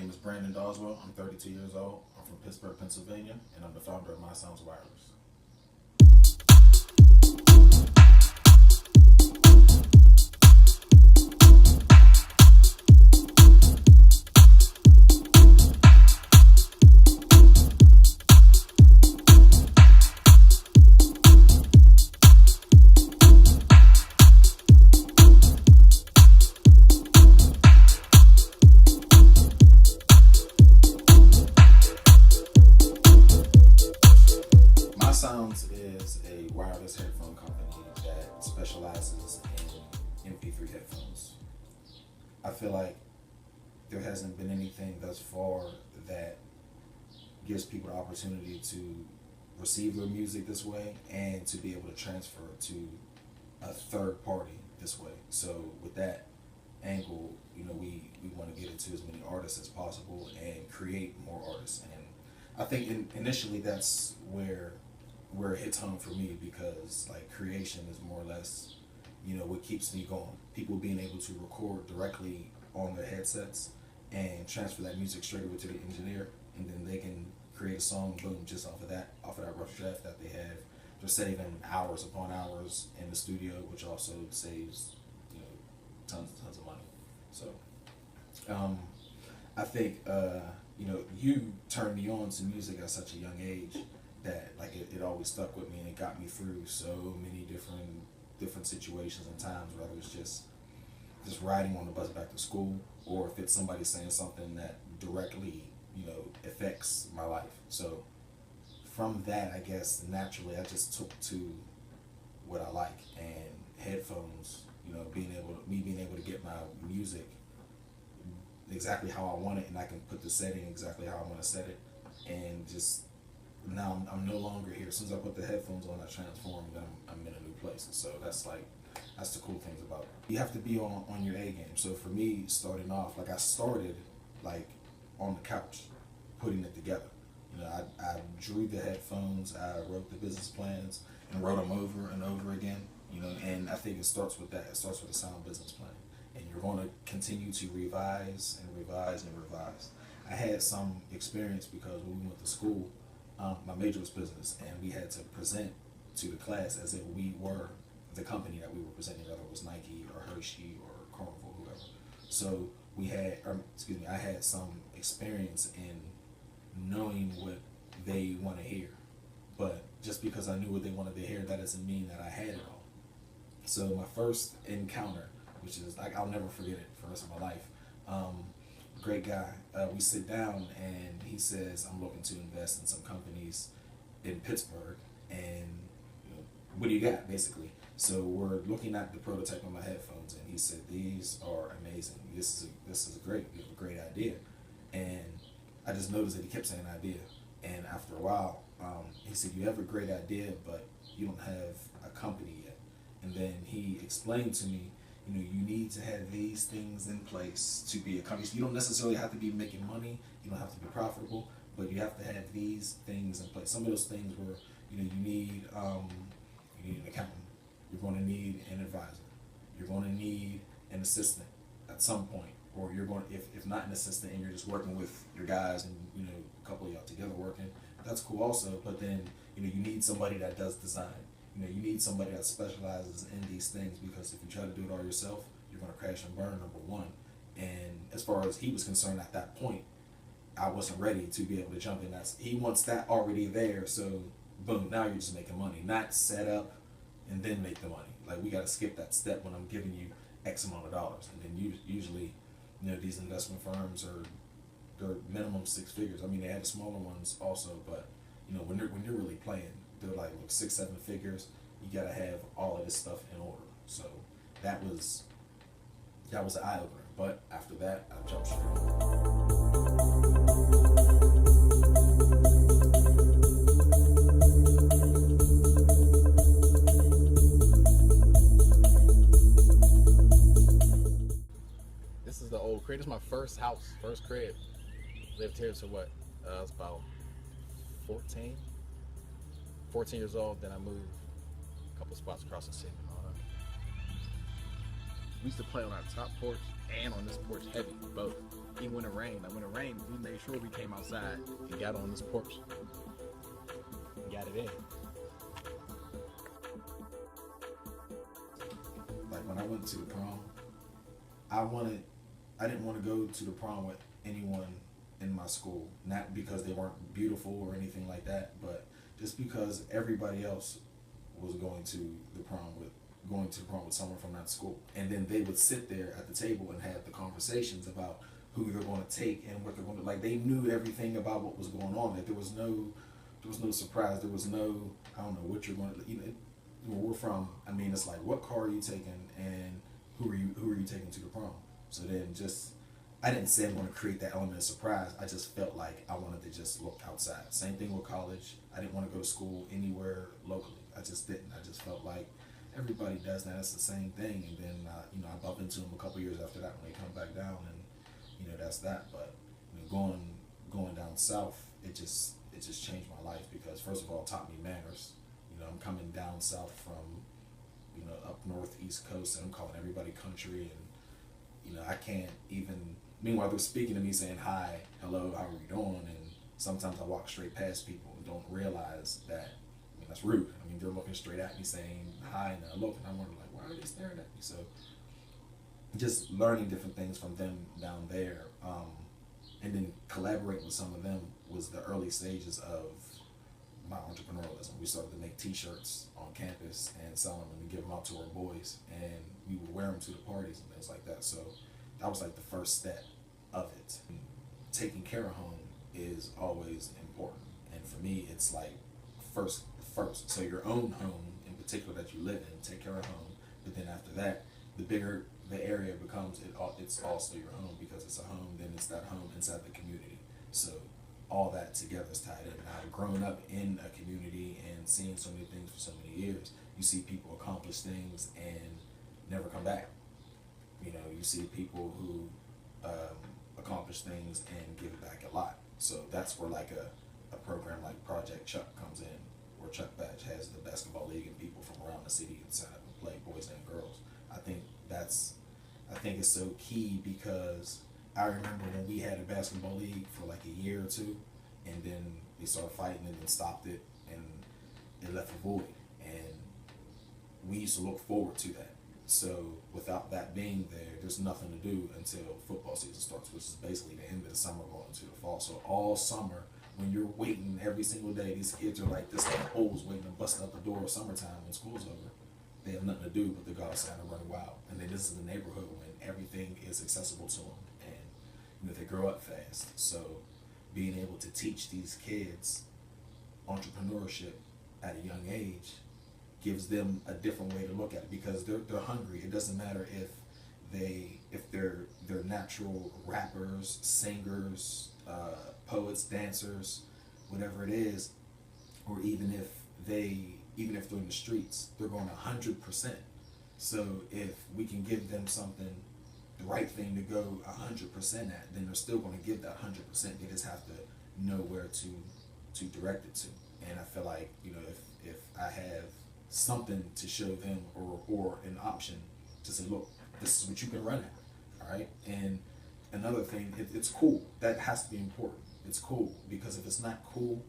name is Brandon Doswell. I'm 32 years old. I'm from Pittsburgh, Pennsylvania, and I'm the founder of My Sounds Wireless. My Sounds is a wireless headphone company that specializes in MP3 headphones. I feel like there hasn't been anything thus far that gives people the opportunity to receive their music this way and to be able to transfer it to a third party this way. So with that angle, we want to get into as many artists as possible and create more artists. And I think initially that's where it hits home for me, because like creation is more or less what keeps me going. People being able to record directly on their headsets and transfer that music straight over to the engineer, and then they can create a song, boom, just off of that rough draft that they have. They're saving hours upon hours in the studio, which also saves tons of money. So I think you turned me on to music at such a young age that like it always stuck with me, and it got me through so many different situations and times, whether it's just riding on the bus back to school, or if it's somebody saying something that directly affects my life. So from that, I guess naturally I just took to what I like, and headphones, being able to get my music exactly how I want it, and I can put the setting exactly how I want to set it, and just now I'm no longer here. As soon as I put the headphones on, I transform, and then I'm in a new place. So that's the cool things about it. You have to be on your A game. So for me, starting off, like I started like on the couch, putting it together. I drew the headphones, I wrote the business plans, and wrote them over and over again. And I think it starts with that. It starts with a sound business plan, and you're going to continue to revise and revise and revise. I had some experience because when we went to school, my major was business, and we had to present to the class as if we were the company that we were presenting, whether it was Nike or Hershey or Carnival, whoever. So I had some experience in knowing what they want to hear, but just because I knew what they wanted to hear, that doesn't mean that I had it all. So my first encounter, which is like I'll never forget it for the rest of my life. Great guy. We sit down and he says, "I'm looking to invest in some companies in Pittsburgh, and what do you got?" Basically. So we're looking at the prototype of my headphones, and he said, "These are amazing. This is great. You have a great idea." And I just noticed that he kept saying idea. And after a while, he said, "You have a great idea, but you don't have a company yet." And then he explained to me, you need to have these things in place to be a company. So you don't necessarily have to be making money. You don't have to be profitable, but you have to have these things in place. Some of those things were, you need an accountant. You're going to need an advisor. You're going to need an assistant at some point, or you're going, if not an assistant, and you're just working with your guys, and a couple of y'all together working. That's cool also. But then you need somebody that does design. You need somebody that specializes in these things, because if you try to do it all yourself, you're going to crash and burn, number one. And as far as he was concerned at that point, I wasn't ready to be able to jump in. He wants that already there, so boom, now you're just making money, not set up and then make the money. Like, we got to skip that step when I'm giving you X amount of dollars. And then usually, these investment firms they're minimum six figures. I mean, they have the smaller ones also, but when you're really playing, they're like 6-7 figures. You gotta have all of this stuff in order. So that was an eye opener. But after that, I jumped straight This is the old crib. This is my first house, first crib. Lived here to what? I was about 14 years old. Then I moved a couple spots across the city. we used to play on our top porch and on this porch heavy, both. Even when it rained. Like when it rained, we made sure we came outside and got on this porch and got it in. Like when I went to the prom, I didn't want to go to the prom with anyone in my school. Not because they weren't beautiful or anything like that, but just because everybody else was going to the prom with someone from that school. And then they would sit there at the table and have the conversations about who they're going to take and what they're going to, like, they knew everything about what was going on. Like there was no surprise. There was no, I don't know what you're going to, you know, where we're from, I mean, it's like, what car are you taking and who are you taking to the prom? So then I didn't say I'm going to create that element of surprise. I just felt like I wanted to just look outside. Same thing with college. I didn't want to go to school anywhere locally. I just didn't. I just felt like everybody does that. It's the same thing. And then, you know, I bump into them a couple years after that when they come back down, and you know, that's that. But you know, going down south, it just changed my life because first of all, it taught me manners. You know, I'm coming down south from, you know, up north, East Coast, and I'm calling everybody country, and you know, I can't even. Meanwhile, they're speaking to me saying hi, hello, how are you doing? And sometimes I walk straight past people and don't realize that. I mean, that's rude. I mean, they're looking straight at me saying hi, and I look, and I'm wondering like, why are they staring at me? So, just learning different things from them down there, and then collaborating with some of them was the early stages of my entrepreneurialism. We started to make T-shirts on campus and sell them and give them out to our boys, and we would wear them to the parties and things like that. So that was like the first step of it. Taking care of home is always important, and for me, it's like first. So your own home, in particular that you live in, take care of home. But then after that, the bigger the area becomes, it's also your home because it's a home. Then it's that home inside the community. So all that together is tied in. Now, growing up in a community and seeing so many things for so many years, you see people accomplish things and never come back. You know, you see people who accomplish things and give back a lot. So that's where like a program like Project Chuck comes in, where Chuck Batch has the basketball league and people from around the city can sign up and play, boys and girls. I think it's so key because I remember when we had a basketball league for like a year or two, and then they started fighting and then stopped it, and it left a void. And we used to look forward to that. So without that being there, there's nothing to do until football season starts, which is basically the end of the summer going into the fall. So all summer, when you're waiting every single day, these kids are like this holes waiting to bust out the door of summertime when school's over. They have nothing to do but to go outside and run wild. And then this is the neighborhood when everything is accessible to them, and you know, they grow up fast. So being able to teach these kids entrepreneurship at a young age gives them a different way to look at it because they're hungry. It doesn't matter if they're natural rappers, singers, poets, dancers, whatever it is, or even if they're in the streets, they're going 100%. So if we can give them something, the right thing to go 100% at, then they're still going to give that 100%. They just have to know where to direct it to. And I feel like, you know, if I have something to show them or an option to say, look, this is what you can run at, all right? And another thing, it's cool. That has to be important. It's cool because if it's not cool,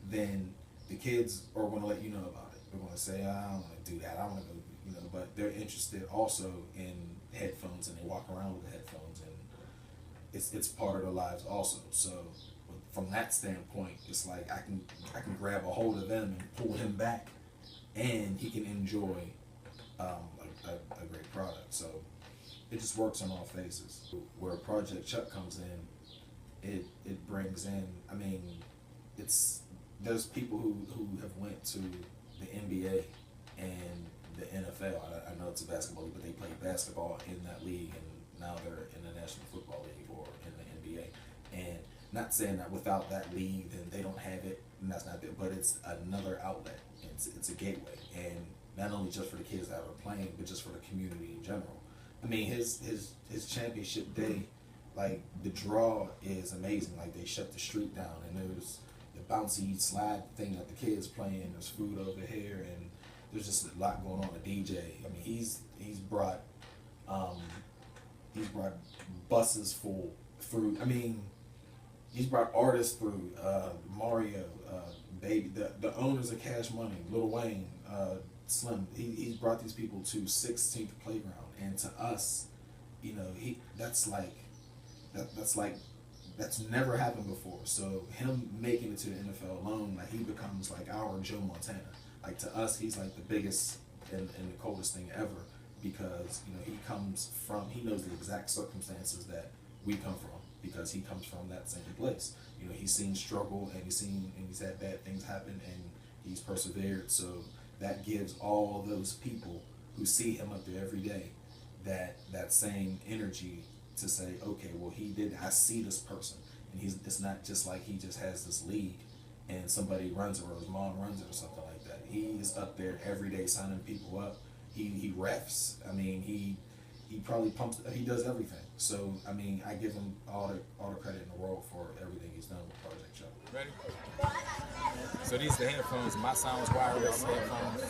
then the kids are going to let you know about it. They're going to say, I don't want to do that. I want to go, you know, but they're interested also in headphones, and they walk around with the headphones, and it's part of their lives also. So from that standpoint, it's like I can grab a hold of them and pull him back, and he can enjoy a great product. So it just works on all phases. Where Project Chuck comes in, it brings in, I mean, there's people who have went to the NBA and the NFL. I know it's a basketball league, but they play basketball in that league, and now they're in the National Football League or in the NBA. And not saying that without that league, then they don't have it, and that's not it, but it's another outlet. It's a gateway, and not only just for the kids that are playing, but just for the community in general. I mean, his championship day, like the draw is amazing. Like they shut the street down, and there's the bouncy slide thing that the kids playing. There's food over here, and there's just a lot going on. A DJ. I mean, he's brought He's brought buses full through. I mean, he's brought artists through. Mario, Baby, the owners of Cash Money, Lil Wayne, Slim. He's brought these people to 16th Playground, and to us, you know, that's never happened before. So him making it to the NFL alone, like he becomes like our Joe Montana. Like to us, he's like the biggest and the coldest thing ever, because you know he knows the exact circumstances that we come from, because he comes from that same place. You know, he's seen struggle, and he's had bad things happen, and he's persevered. So that gives all those people who see him up there every day that same energy to say, okay, well, I see this person, and it's not just like he just has this league and somebody runs it or his mom runs it or something like that. He is up there every day signing people up. He refs. I mean, he probably pumps. He does everything. So I mean, I give him all the credit in the world for everything he's done with Project Show. Ready? So these are the headphones. My Sounds wireless headphones.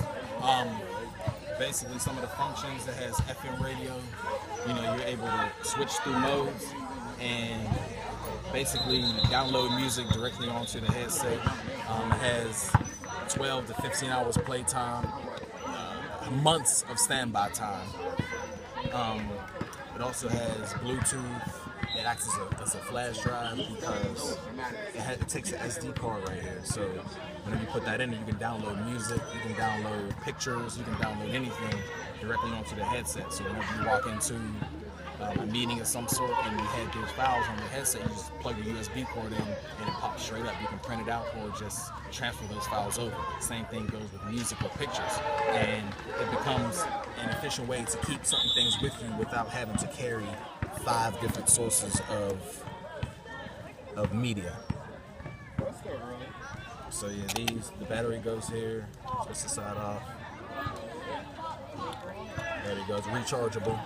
Basically, some of the functions, it has FM radio. You know, you're able to switch through modes and basically download music directly onto the headset. It has 12 to 15 hours playtime, months of standby time. It also has Bluetooth. It acts as a flash drive because it takes an SD card right here. So whenever you put that in there, you can download music, you can download pictures, you can download anything directly onto the headset. So whenever you walk into a meeting of some sort and you had those files on the headset, you just plug the USB cord in and it pops straight up. You can print it out or just transfer those files over. Same thing goes with music or pictures. And it becomes an efficient way to keep certain things with you without having to carry 5 different sources of media. So yeah, the battery goes here, switch the side off. There it goes, rechargeable.